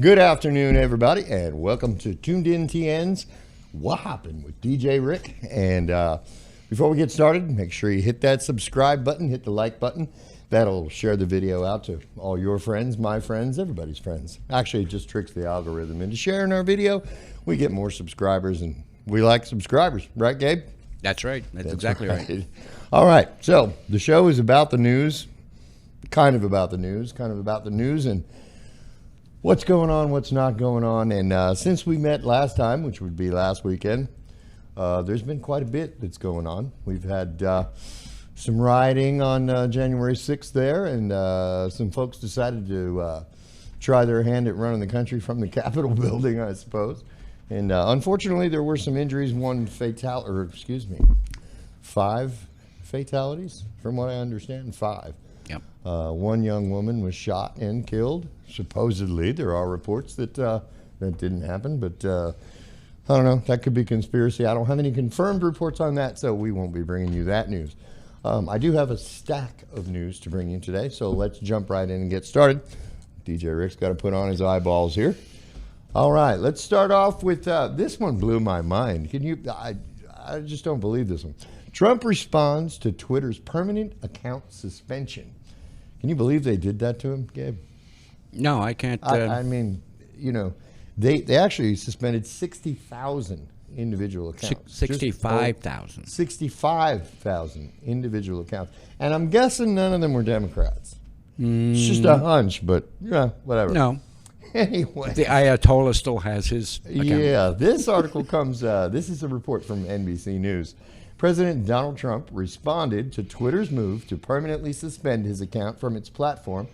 Good afternoon, everybody, and welcome to Tuned In TN's Wha-Happen with DJ Rick. And before we get started, make sure you hit that subscribe button, hit the like button. That'll share the video out to all your friends, my friends, everybody's friends. Actually, it just tricks the algorithm into sharing our video. We get more subscribers, and we like subscribers. Right, Gabe? That's right. That's exactly right. All right, so the show is about the news, kind of about the news, and what's going on, what's not going on. And since we met last time, which would be last weekend, there's been quite a bit that's going on. We've had some rioting on January 6th there, and some folks decided to try their hand at running the country from the Capitol building, I suppose. And unfortunately, there were some injuries, five fatalities, from what I understand, 5. Yep. One young woman was shot and killed. Supposedly, there are reports that that didn't happen, but I don't know. That could be conspiracy. I don't have any confirmed reports on that, so we won't be bringing you that news. I do have a stack of news to bring you today, so let's jump right in and get started. DJ Rick's got to put on his eyeballs here. All right, let's start off with this one. Blew my mind. I just don't believe this one. Trump responds to Twitter's permanent account suspension. Can you believe they did that to him, Gabe? No, I can't. I mean, you know, they actually suspended 60,000 individual accounts. 65,000. 65,000 individual accounts. And I'm guessing none of them were Democrats. It's just a hunch, but yeah, whatever. No. Anyway. The Ayatollah still has his account. Yeah, this article comes, this is a report from NBC News. President Donald Trump responded to Twitter's move to permanently suspend his account from its platform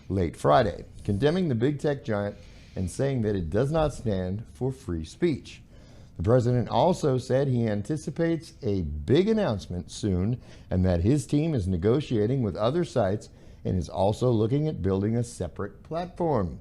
late Friday, condemning the big tech giant and saying that it does not stand for free speech. The president also said he anticipates a big announcement soon and that his team is negotiating with other sites and is also looking at building a separate platform.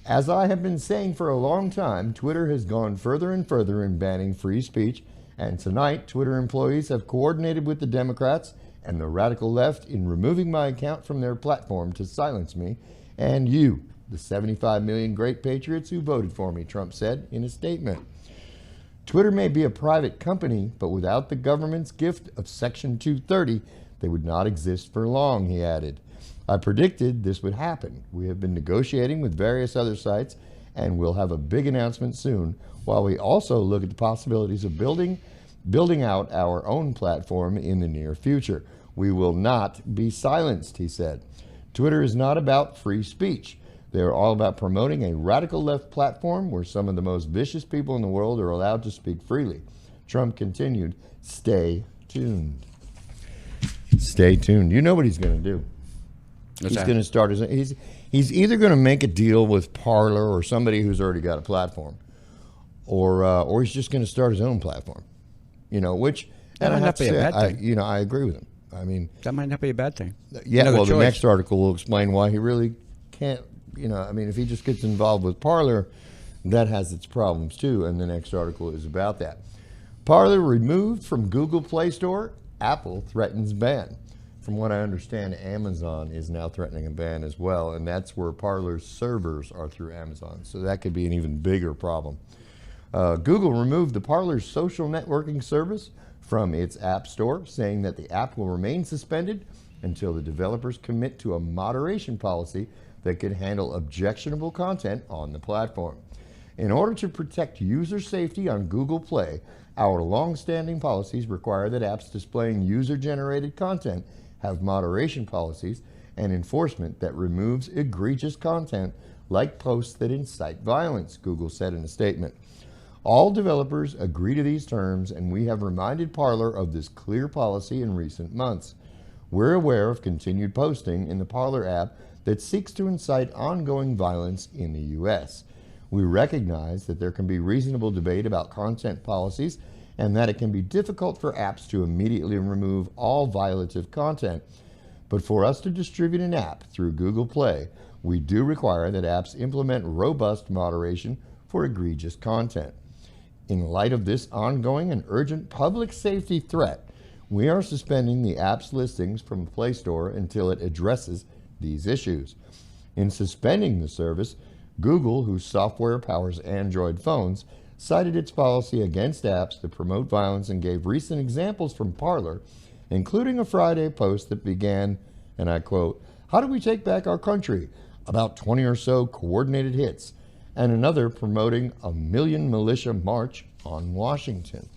As I have been saying for a long time, Twitter has gone further and further in banning free speech, and tonight Twitter employees have coordinated with the Democrats and the radical left in removing my account from their platform to silence me and you, the 75 million great patriots who voted for me, Trump said in a statement. Twitter may be a private company, but without the government's gift of Section 230, they would not exist for long, he added. I predicted this would happen. We have been negotiating with various other sites and we'll have a big announcement soon, while we also look at the possibilities of building out our own platform in the near future. We will not be silenced, he said. Twitter is not about free speech. They are all about promoting a radical left platform where some of the most vicious people in the world are allowed to speak freely. Trump continued, stay tuned. Stay tuned. You know what he's going to do. He's going to start he's either going to make a deal with Parler or somebody who's already got a platform, or he's just going to start his own platform. You know, which that might not be a bad thing. I agree with him. I mean, that might not be a bad thing. Yeah, well, the next article will explain why he really can't. You know, I mean, if he just gets involved with Parler, that has its problems too. And the next article is about that. Parler removed from Google Play Store. Apple threatens ban. From what I understand, Amazon is now threatening a ban as well, and that's where Parler's servers are through Amazon. So that could be an even bigger problem. Google removed the Parler's social networking service from its App Store, saying that the app will remain suspended until the developers commit to a moderation policy that could handle objectionable content on the platform. In order to protect user safety on Google Play, our long-standing policies require that apps displaying user-generated content have moderation policies and enforcement that removes egregious content like posts that incite violence, Google said in a statement. All developers agree to these terms, and we have reminded Parler of this clear policy in recent months. We're aware of continued posting in the Parler app that seeks to incite ongoing violence in the U.S. We recognize that there can be reasonable debate about content policies and that it can be difficult for apps to immediately remove all violative content. But for us to distribute an app through Google Play, we do require that apps implement robust moderation for egregious content. In light of this ongoing and urgent public safety threat, we are suspending the app's listings from the Play Store until it addresses these issues. In suspending the service, Google, whose software powers Android phones, cited its policy against apps that promote violence and gave recent examples from Parler, including a Friday post that began, and I quote, "How do we take back our country?" About 20 or so coordinated hits, and another promoting a million militia march on Washington.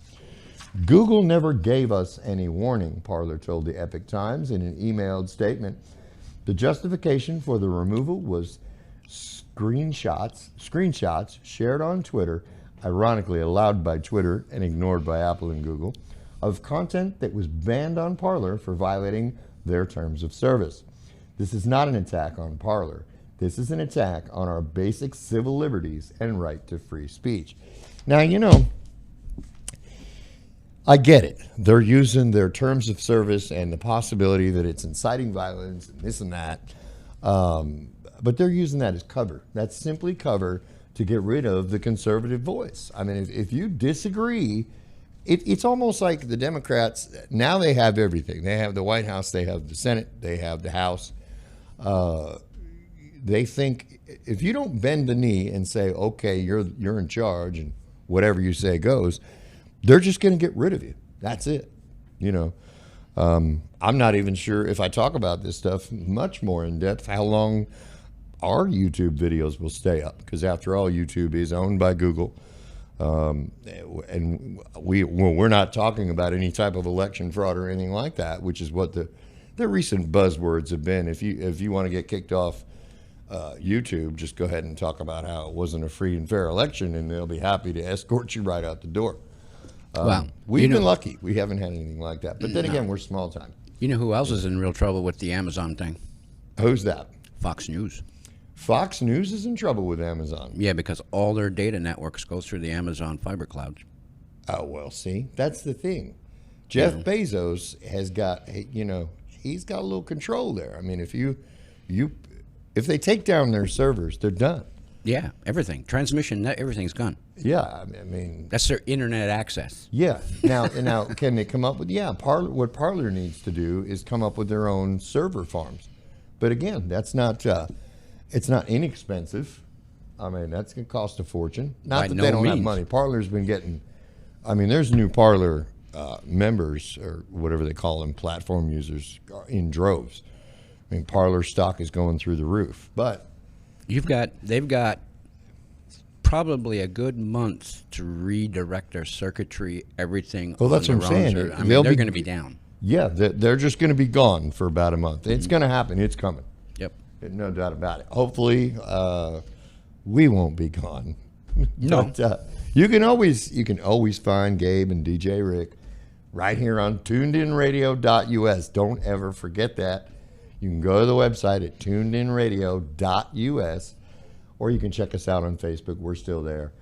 Google never gave us any warning, Parler told the Epoch Times in an emailed statement. The justification for the removal was screenshots shared on Twitter, ironically allowed by Twitter and ignored by Apple and Google, of content that was banned on Parler for violating their terms of service. This is not an attack on Parler. This is an attack on our basic civil liberties and right to free speech. Now, you know, I get it. They're using their terms of service and the possibility that it's inciting violence and this and that. But they're using that as cover. That's simply cover to get rid of the conservative voice. I mean, if you disagree, it's almost like the Democrats, now they have everything. They have the White House, they have the Senate, they have the House. They think if you don't bend the knee and say, okay, you're in charge and whatever you say goes, they're just going to get rid of you. That's it. You know, I'm not even sure if I talk about this stuff much more in depth, how long our YouTube videos will stay up. Because after all, YouTube is owned by Google. And we're not talking about any type of election fraud or anything like that, which is what the recent buzzwords have been. If you want to get kicked off YouTube, just go ahead and talk about how it wasn't a free and fair election, and they'll be happy to escort you right out the door. Well, we've been lucky. We haven't had anything like that. But then again, we're small time. You know who else is in real trouble with the Amazon thing? Who's that? Fox News. Fox News is in trouble with Amazon. Yeah, because all their data networks go through the Amazon fiber clouds. Oh, well, see, that's the thing. Jeff Bezos has got, you know, he's got a little control there. I mean, if they take down their servers, they're done. Yeah, everything. Transmission, everything's gone. Yeah, I mean. That's their internet access. Yeah. Now, can they come up with, what Parler needs to do is come up with their own server farms. But again, that's not, it's not inexpensive. I mean, that's going to cost a fortune. Not that they don't have money. Parler's been getting, I mean, there's new Parler members, or whatever they call them, platform users, in droves. I mean, Parler stock is going through the roof. But they've got probably a good month to redirect their circuitry, everything. Well, that's what I'm saying. I mean, they're going to be down. Yeah, they're just going to be gone for about a month. It's going to happen. It's coming. Yep. No doubt about it. Hopefully, we won't be gone. No. But, you can always find Gabe and DJ Rick right here on tunedinradio.us. Don't ever forget that. You can go to the website at tunedinradio.us, or you can check us out on Facebook. We're still there.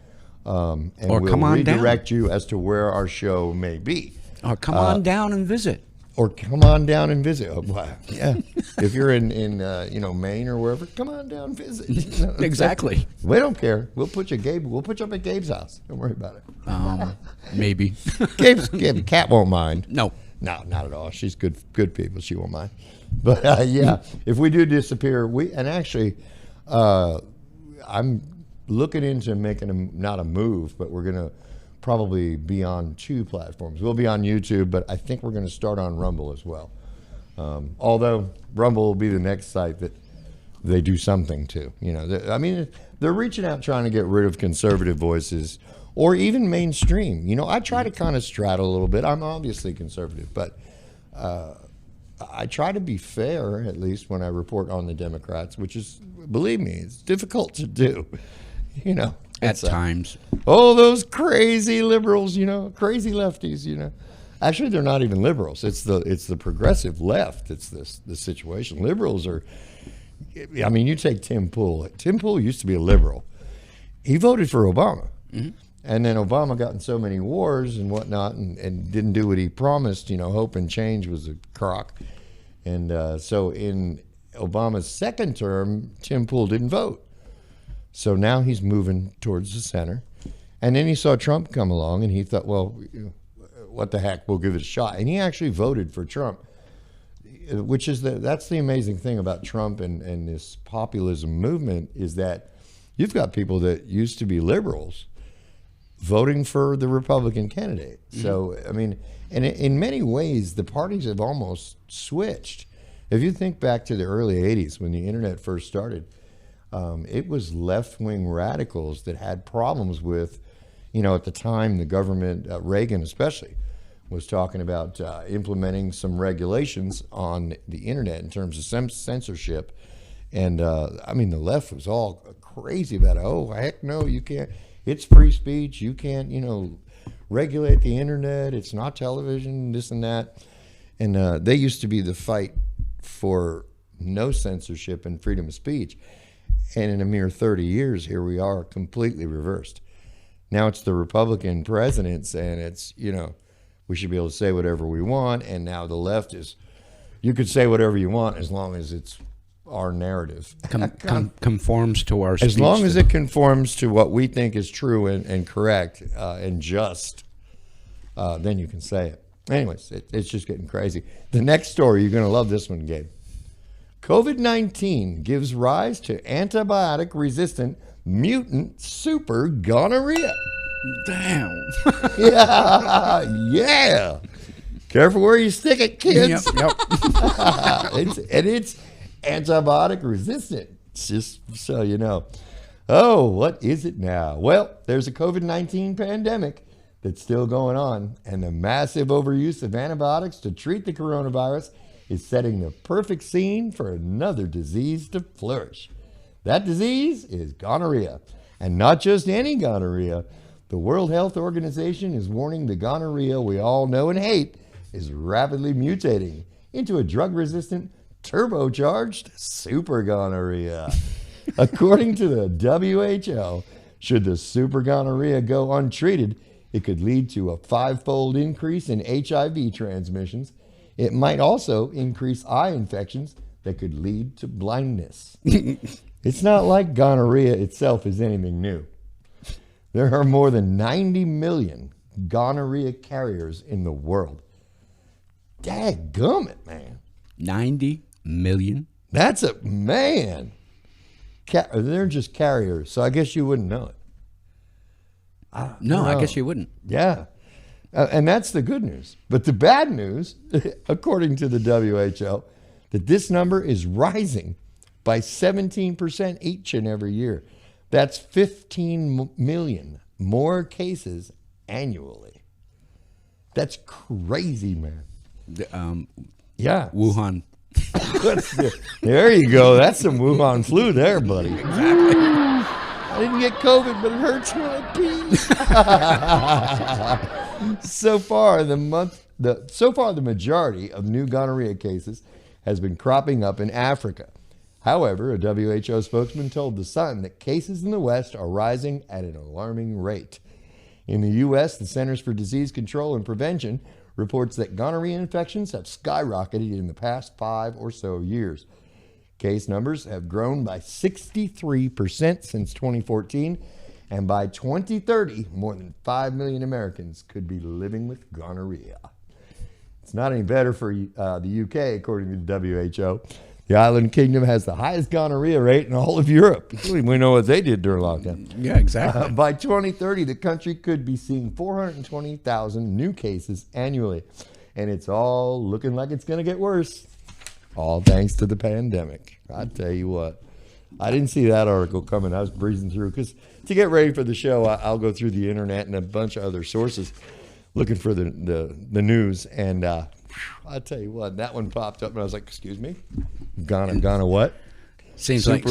And or we'll come on redirect down. you as to where our show may be. Or come on down and visit. Or come on down and visit. Oh, wow. Yeah. If you're in Maine or wherever, come on down and visit. You know, Exactly. We don't care. We'll put you up at Gabe's house. Don't worry about it. Maybe. Kat won't mind. No. No, not at all. She's good people. She won't mind. But if we do disappear, I'm looking into making not a move, but we're gonna probably be on 2 platforms. We'll be on YouTube, but I think we're going to start on Rumble as well. Although Rumble will be the next site that they do something to. You know, they're reaching out trying to get rid of conservative voices or even mainstream. You know, I try to kind of straddle a little bit. I'm obviously conservative, but I try to be fair, at least when I report on the Democrats, which is, believe me, it's difficult to do. You know. At times. Oh, those crazy liberals, crazy lefties, Actually, they're not even liberals. It's the progressive left. It's the situation. Liberals are, I mean, you take Tim Pool. Tim Pool used to be a liberal. He voted for Obama. Mm-hmm. And then Obama got in so many wars and whatnot and didn't do what he promised. Hope and change was a crock. And so in Obama's second term, Tim Pool didn't vote. So now he's moving towards the center. And then he saw Trump come along and he thought, well, what the heck, we'll give it a shot. And he actually voted for Trump, which is that's the amazing thing about Trump and this populism movement is that you've got people that used to be liberals voting for the Republican candidate. So, I mean, and in many ways, the parties have almost switched. If you think back to the early 80s when the internet first started, it was left-wing radicals that had problems with, at the time, the government, Reagan especially, was talking about implementing some regulations on the internet in terms of some censorship. And, I mean, the left was all crazy about it. Oh, heck no, you can't. It's free speech. You can't, regulate the internet. It's not television, this and that. And they used to be the fight for no censorship and freedom of speech. And in a mere 30 years, here we are, completely reversed. Now it's the Republican president saying it's, we should be able to say whatever we want. And now the left is, you could say whatever you want as long as it's our narrative. Conforms to our speech. As long as it conforms to what we think is true and correct and just, then you can say it. Anyways, it's just getting crazy. The next story, you're going to love this one, Gabe. COVID-19 gives rise to antibiotic-resistant mutant super gonorrhea. Damn. Yeah. Careful where you stick it, kids. Yep. It's antibiotic-resistant, just so you know. Oh, what is it now? Well, there's a COVID-19 pandemic that's still going on, and the massive overuse of antibiotics to treat the coronavirus is setting the perfect scene for another disease to flourish. That disease is gonorrhea, and not just any gonorrhea. The World Health Organization is warning the gonorrhea we all know and hate is rapidly mutating into a drug-resistant, turbocharged super gonorrhea. According to the WHO, should the super gonorrhea go untreated, it could lead to a 5-fold increase in HIV transmissions. It might also increase eye infections that could lead to blindness. It's not like gonorrhea itself is anything new. There are more than 90 million gonorrhea carriers in the world. Dadgummit, man. 90 million? That's a man. They're just carriers, so I guess you wouldn't know it. No, I guess you wouldn't. Yeah. And that's the good news. But the bad news, according to the WHO, that this number is rising by 17% each and every year. That's 15 million more cases annually. That's crazy, man. Yeah. Wuhan. There you go. That's some Wuhan flu there, buddy. Exactly. I didn't get COVID, but it hurts when I pee. So far, the majority of new gonorrhea cases has been cropping up in Africa. However, a WHO spokesman told The Sun that cases in the West are rising at an alarming rate. In the U.S., the Centers for Disease Control and Prevention reports that gonorrhea infections have skyrocketed in the past 5 or so years. Case numbers have grown by 63% since 2014, and by 2030, more than 5 million Americans could be living with gonorrhea. It's not any better for the UK, according to the WHO. The island kingdom has the highest gonorrhea rate in all of Europe. We know what they did during lockdown. Yeah, exactly. By 2030, the country could be seeing 420,000 new cases annually. And it's all looking like it's going to get worse. All thanks to the pandemic. I tell you what. I didn't see that article coming. I was breezing through because to get ready for the show, I'll go through the internet and a bunch of other sources looking for the news. And I tell you what, that one popped up and I was like, excuse me? Gonna what? Seems like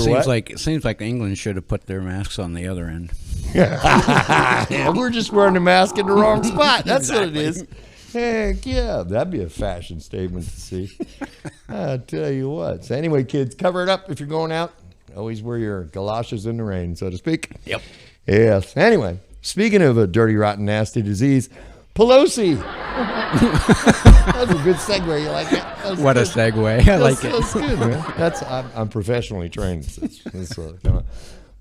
England should have put their masks on the other end. Yeah, we're just wearing a mask in the wrong spot. That's exactly what it is. Heck yeah, that'd be a fashion statement to see. I tell you what. So anyway, kids, cover it up if you're going out. Always wear your galoshes in the rain, so to speak. Yep. Yes. Anyway, speaking of a dirty, rotten, nasty disease, Pelosi. That's a good segue. You like that? What good. A segue. I like it. That's good, man. I'm professionally trained.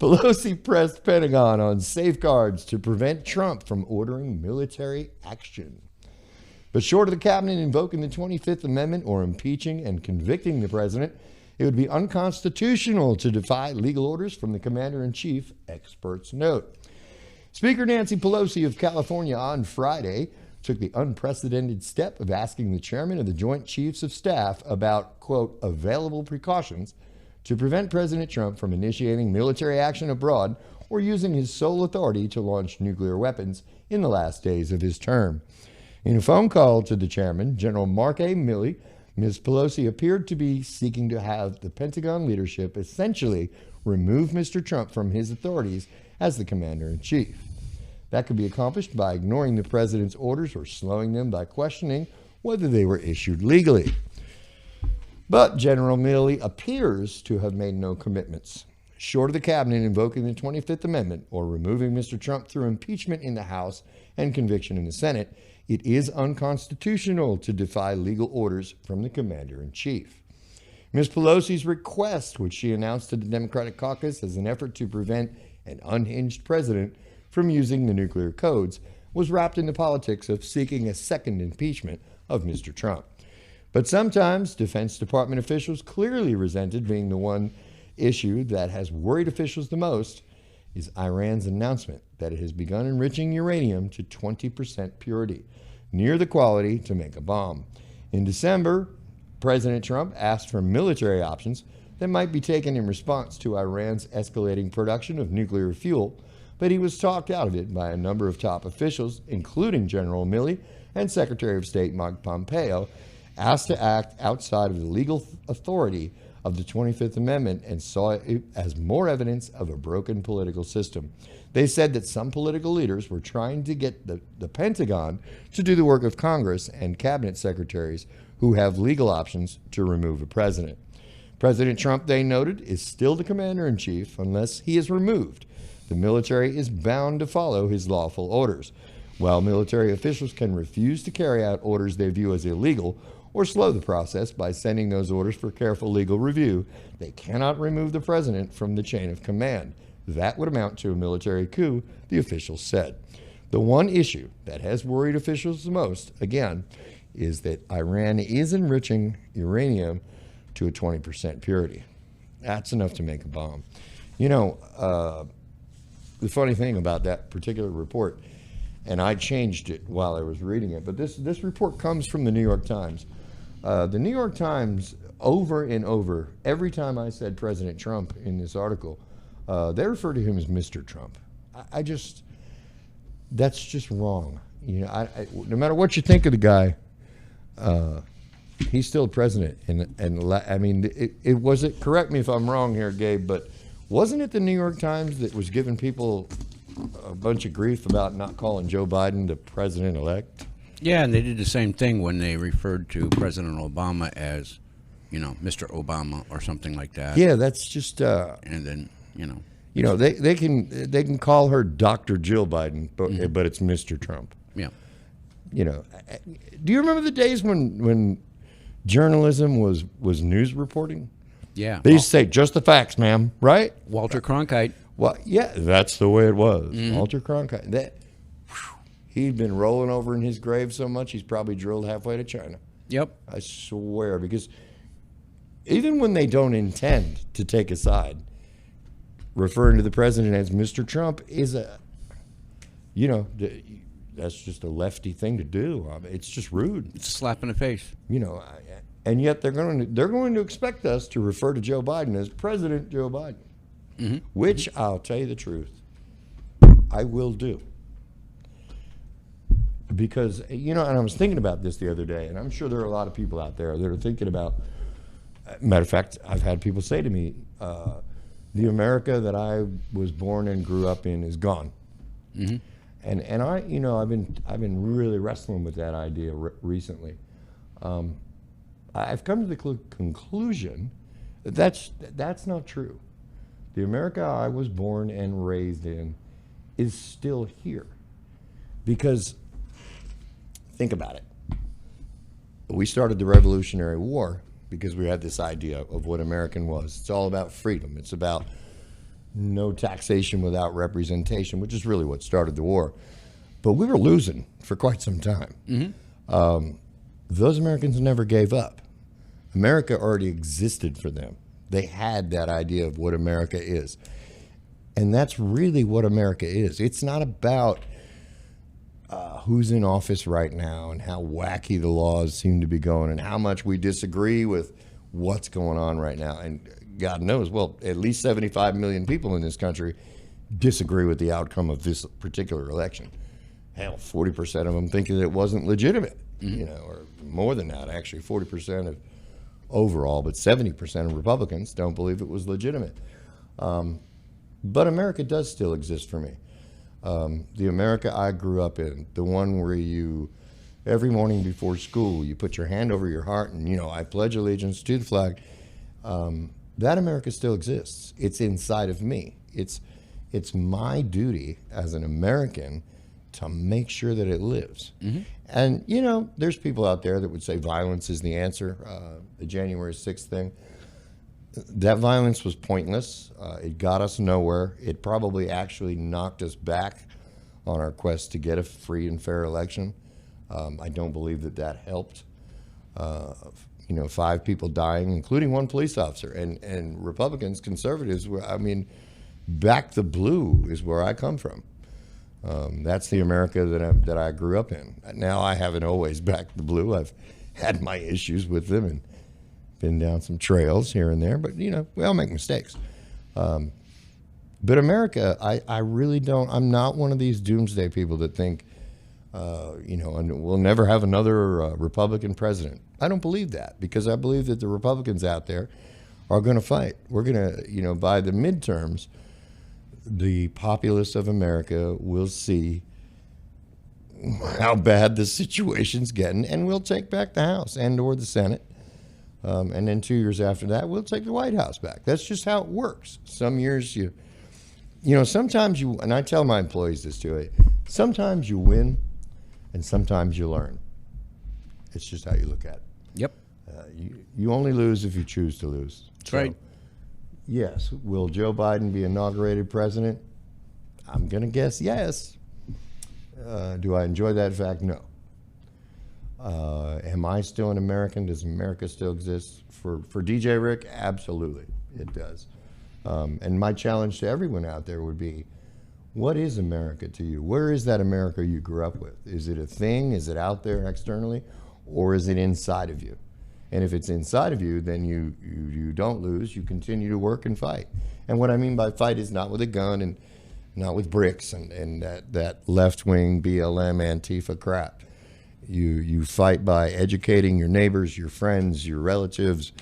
Pelosi pressed Pentagon on safeguards to prevent Trump from ordering military action. But short of the cabinet invoking the 25th Amendment or impeaching and convicting the president, It would be unconstitutional to defy legal orders from the commander-in-chief, experts note. Speaker Nancy Pelosi of California on Friday took the unprecedented step of asking the chairman of the Joint Chiefs of Staff about, quote, available precautions to prevent President Trump from initiating military action abroad or using his sole authority to launch nuclear weapons in the last days of his term. In a phone call to the chairman, General Mark A. Milley, Ms. Pelosi appeared to be seeking to have the Pentagon leadership essentially remove Mr. Trump from his authorities as the commander-in-chief. That could be accomplished by ignoring the president's orders or slowing them by questioning whether they were issued legally. But General Milley appears to have made no commitments. Short of the cabinet invoking the 25th Amendment or removing Mr. Trump through impeachment in the House and conviction in the Senate, it is unconstitutional to defy legal orders from the commander-in-chief. Ms. Pelosi's request, which she announced to the Democratic caucus as an effort to prevent an unhinged president from using the nuclear codes, was wrapped in the politics of seeking a second impeachment of Mr. Trump. But sometimes Defense Department officials clearly resented being the one issue that has worried officials the most is Iran's announcement that it has begun enriching uranium to 20% purity, near the quality to make a bomb. In December, President Trump asked for military options that might be taken in response to Iran's escalating production of nuclear fuel, but he was talked out of it by a number of top officials, including General Milley and Secretary of State Mike Pompeo, asked to act outside of the legal authority of the 25th Amendment and saw it as more evidence of a broken political system. They said that some political leaders were trying to get the Pentagon to do the work of Congress and cabinet secretaries who have legal options to remove a president. President Trump, they noted, is still the commander-in-chief unless he is removed. The military is bound to follow his lawful orders. While military officials can refuse to carry out orders they view as illegal or slow the process by sending those orders for careful legal review, they cannot remove the president from the chain of command. That would amount to a military coup, the officials said. The one issue that has worried officials the most, again, is that Iran is enriching uranium to a 20% purity. That's enough to make a bomb. You know, the funny thing about that particular report, and I changed it while I was reading it, but this report comes from the New York Times. The New York Times, over and over, every time I said President Trump in this article, they refer to him as Mr. Trump. That's just wrong. You know, no matter what you think of the guy, he's still president. And I mean, it was it. Correct me if I'm wrong here, Gabe, but wasn't it the New York Times that was giving people a bunch of grief about not calling Joe Biden the president-elect? Yeah, and they did the same thing when they referred to President Obama as, you know, Mr. Obama or something like that. Yeah, that's just. And then, you know, they can call her Dr. Jill Biden, but it's Mr. Trump. Yeah. You know, do you remember the days when journalism was news reporting? Yeah. They used to say just the facts, ma'am, right? Walter Cronkite. Well, yeah, that's the way it was. Walter Cronkite. He'd been rolling over in his grave so much he's probably drilled halfway to China. Yep. I swear, because even when they don't intend to take a side, referring to the president as Mr. Trump is that's just a lefty thing to do. I mean, it's just rude. It's a slap in the face. You know, and yet they're going to expect us to refer to Joe Biden as President Joe Biden, which I'll tell you the truth, I will do. Because, you know, and I was thinking about this the other day, and I'm sure there are a lot of people out there that are thinking about, matter of fact, I've had people say to me, the America that I was born and grew up in is gone. And I, you know, I've been really wrestling with that idea recently. I've come to the conclusion that that's not true. The America I was born and raised in is still here. Because, think about it. We started the Revolutionary War because we had this idea of what American was. It's all about freedom. It's about no taxation without representation, which is really what started the war. But we were losing for quite some time. Those Americans never gave up. America already existed for them. They had that idea of what America is. And that's really what America is. It's not about who's in office right now and how wacky the laws seem to be going and how much we disagree with what's going on right now. And God knows, well, at least 75 million people in this country disagree with the outcome of this particular election. Hell, 40% of them think that it wasn't legitimate, or more than that, actually, 40% of overall, but 70% of Republicans don't believe it was legitimate. But America does still exist for me. The America I grew up in, the one where you, every morning before school, you put your hand over your heart and, I pledge allegiance to the flag. That America still exists. It's inside of me. It's my duty as an American to make sure that it lives. And, there's people out there that would say violence is the answer, the January 6th thing. That violence was pointless. It got us nowhere. It probably actually knocked us back on our quest to get a free and fair election. I don't believe that helped. 5 people dying, including 1 police officer. And Republicans, conservatives, back the blue is where I come from. That's the America that I grew up in. Now, I haven't always backed the blue. I've had my issues with them and been down some trails here and there, but we all make mistakes. But America, I really don't. I'm not one of these doomsday people that think, and we'll never have another Republican president. I don't believe that, because I believe that the Republicans out there are going to fight. We're going to, by the midterms, the populace of America will see how bad the situation's getting, and we'll take back the House and or the Senate. And then 2 years after that, we'll take the White House back. That's just how it works. Some years sometimes and I tell my employees this too, sometimes you win and sometimes you learn. It's just how you look at it. Yep. You only lose if you choose to lose. That's right. Yes. Will Joe Biden be inaugurated president? I'm going to guess yes. Do I enjoy that fact? No. Am I still an American? Does America still exist? For DJ Rick, absolutely, it does. And my challenge to everyone out there would be, what is America to you? Where is that America you grew up with? Is it a thing? Is it out there externally? Or is it inside of you? And if it's inside of you, then you don't lose. You continue to work and fight. And what I mean by fight is not with a gun and not with bricks and that left-wing BLM Antifa crap. You fight by educating your neighbors, your friends, your relatives,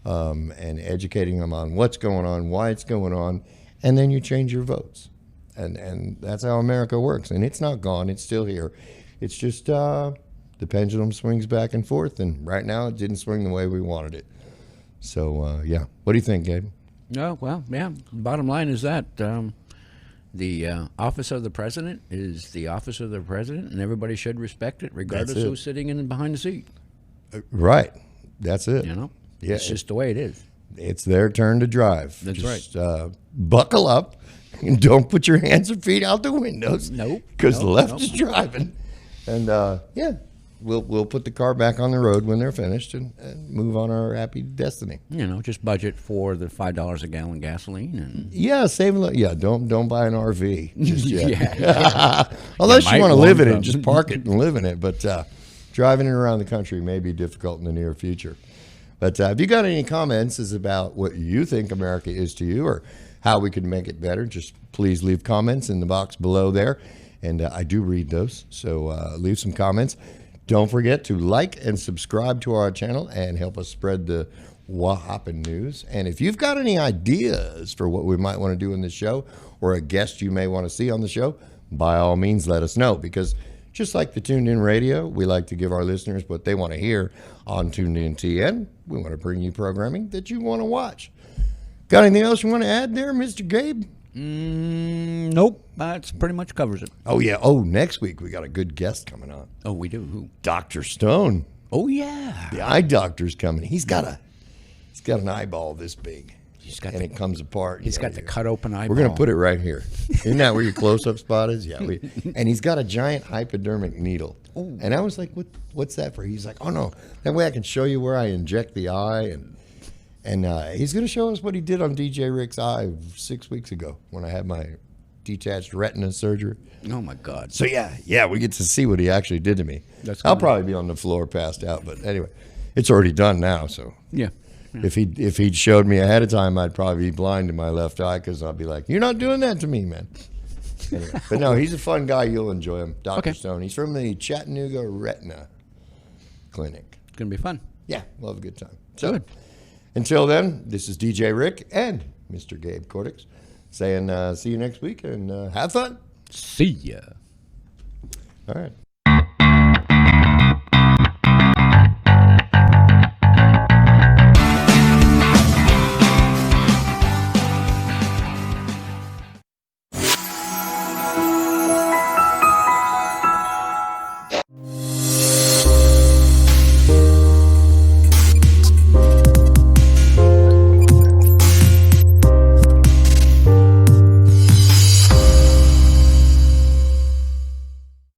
and educating them on what's going on, why it's going on, and then you change your votes. And that's how America works. And it's not gone. It's still here. It's just the pendulum swings back and forth, and right now it didn't swing the way we wanted it. So, yeah. What do you think, Gabe? Oh, well, yeah. Bottom line is that the office of the president is the office of the president, and everybody should respect it, regardless who's sitting in behind the seat. Right. That's it. Yeah, it's just the way it is. It's their turn to drive. That's just, right. Buckle up and don't put your hands or feet out the windows. Nope. Because the left is driving. And, we'll put the car back on the road when they're finished and move on our happy destiny. Just budget for the $5 a gallon gasoline. And save a little. Yeah, don't buy an RV just yet. Yeah. Unless you want to live in it, just park it and live in it. But driving it around the country may be difficult in the near future. But if you got any comments about what you think America is to you or how we can make it better, just please leave comments in the box below there. And I do read those, so leave some comments. Don't forget to like and subscribe to our channel and help us spread the Wha-Happen news. And if you've got any ideas for what we might want to do in this show or a guest you may want to see on the show, by all means, let us know. Because just like the Tuned In Radio, we like to give our listeners what they want to hear on Tuned In TN. We want to bring you programming that you want to watch. Got anything else you want to add there, Mr. Gabe? Nope. That pretty much covers it. Oh, yeah. Oh, next week we got a good guest coming on. Oh, we do? Who? Dr. Stone. Oh, yeah. The eye doctor's coming. He's got an eyeball this big. And it comes apart. He's got the cut open eyeball. We're going to put it right here. Isn't that where your close-up spot is? Yeah. And he's got a giant hypodermic needle. Ooh. And I was like, what's that for? He's like, oh, no. That way I can show you where I inject the eye. And he's going to show us what he did on DJ Rick's eye 6 weeks ago when I had my detached retina surgery. Oh, my God. So, yeah, we get to see what he actually did to me. I'll probably be on the floor passed out, but anyway, it's already done now. So Yeah. if he'd showed me ahead of time, I'd probably be blind in my left eye because I'd be like, you're not doing that to me, man. Anyway, but no, he's a fun guy. You'll enjoy him. Dr. Stone. He's from the Chattanooga Retina Clinic. It's going to be fun. Yeah, we'll have a good time. So, Good. until then, this is DJ Rick and Mr. Gabe Cortex saying see you next week and have fun. See ya. All right.